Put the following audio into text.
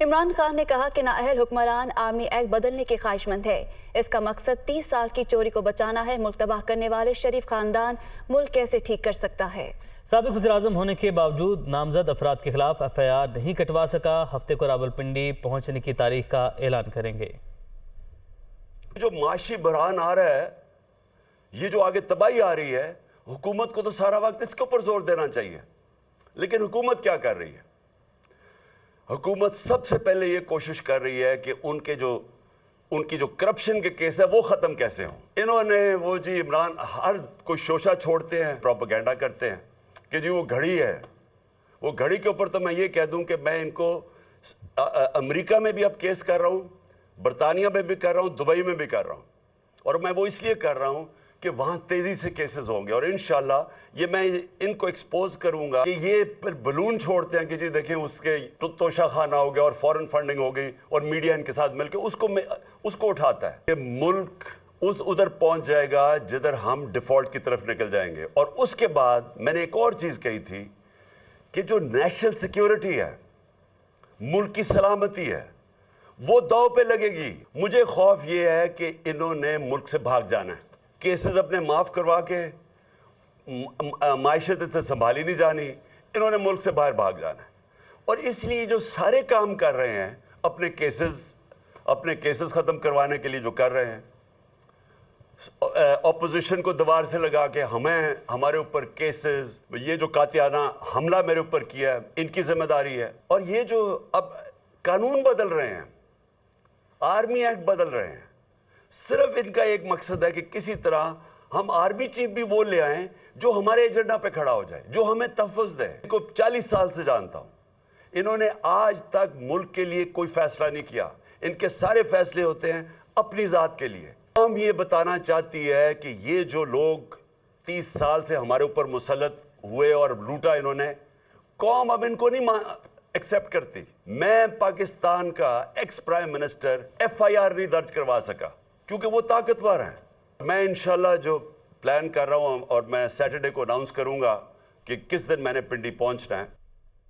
इमरान खान ने कहा कि नाअहल हुक्मरान आर्मी एक्ट बदलने के ख्वाहिशमंद है। इसका मकसद 30 साल की चोरी को बचाना है। मुल्क तबाह करने वाले शरीफ खानदान मुल्क कैसे ठीक कर सकता है। साबिक वज़ीर-ए-आज़म होने के बावजूद नामजद अफराद के खिलाफ FIR नहीं कटवा सका। हफ्ते को रावलपिंडी पहुंचने की तारीख का ऐलान करेंगे। जो माशी बहरान आ रहा है, ये जो आगे तबाही आ रही है, हुकूमत को तो सारा वक्त इसके ऊपर जोर देना चाहिए। लेकिन हुकूमत क्या कर रही है? हुकूमत सबसे पहले ये कोशिश कर रही है कि उनकी जो करप्शन के केस है वो खत्म कैसे हो। इन्होंने वो जी इमरान हर कोई शोशा छोड़ते हैं, प्रोपेगेंडा करते हैं कि जी वो घड़ी है। वो घड़ी के ऊपर तो मैं ये कह दूं कि मैं इनको अमेरिका में भी अब केस कर रहा हूं, बरतानिया में भी कर रहा हूं, दुबई में भी कर रहा हूं, और मैं वो इसलिए कर रहा हूं कि वहां तेजी से केसेस होंगे और इंशाल्लाह ये मैं इनको एक्सपोज करूंगा कि ये फिर बलून छोड़ते हैं कि जी देखें उसके तोशा खाना हो गया और फॉरेन फंडिंग हो गई और मीडिया इनके साथ मिलकर उसको उठाता है कि मुल्क उधर पहुंच जाएगा जिधर हम डिफॉल्ट की तरफ निकल जाएंगे। और उसके बाद मैंने एक और चीज कही थी कि जो नेशनल सिक्योरिटी है, मुल्क की सलामती है, वो दांव पे लगेगी। मुझे खौफ ये है कि इन्होंने मुल्क से भाग जाना है। केसेस अपने माफ करवा के मायशत से संभाली नहीं जानी, इन्होंने मुल्क से बाहर भाग जाना है। और इसलिए जो सारे काम कर रहे हैं अपने केसेस खत्म करवाने के लिए जो कर रहे हैं, ऑपोजिशन को दीवार से लगा के हमारे ऊपर केसेस, ये जो कातिलाना हमला मेरे ऊपर किया है इनकी जिम्मेदारी है। और ये जो अब कानून बदल रहे हैं, आर्मी एक्ट बदल रहे हैं, सिर्फ इनका एक मकसद है कि किसी तरह हम आर्मी चीफ भी वो ले आएं जो हमारे एजेंडा पे खड़ा हो जाए, जो हमें तहफ़्फ़ुज़ दे। इनको 40 साल से जानता हूं, इन्होंने आज तक मुल्क के लिए कोई फैसला नहीं किया। इनके सारे फैसले होते हैं अपनी जात के लिए। हम ये बताना चाहती है कि ये जो लोग 30 साल से हमारे ऊपर मुसल्लत हुए और लूटा इन्होंने, कौम अब इनको नहीं एक्सेप्ट करती। मैं पाकिस्तान का एक्स प्राइम मिनिस्टर FIR नहीं दर्ज करवा सका क्योंकि वो ताकतवर हैं। मैं इंशाल्लाह जो प्लान कर रहा हूं और मैं सैटरडे को अनाउंस करूंगा कि किस दिन मैंने पिंडी पहुंचना है।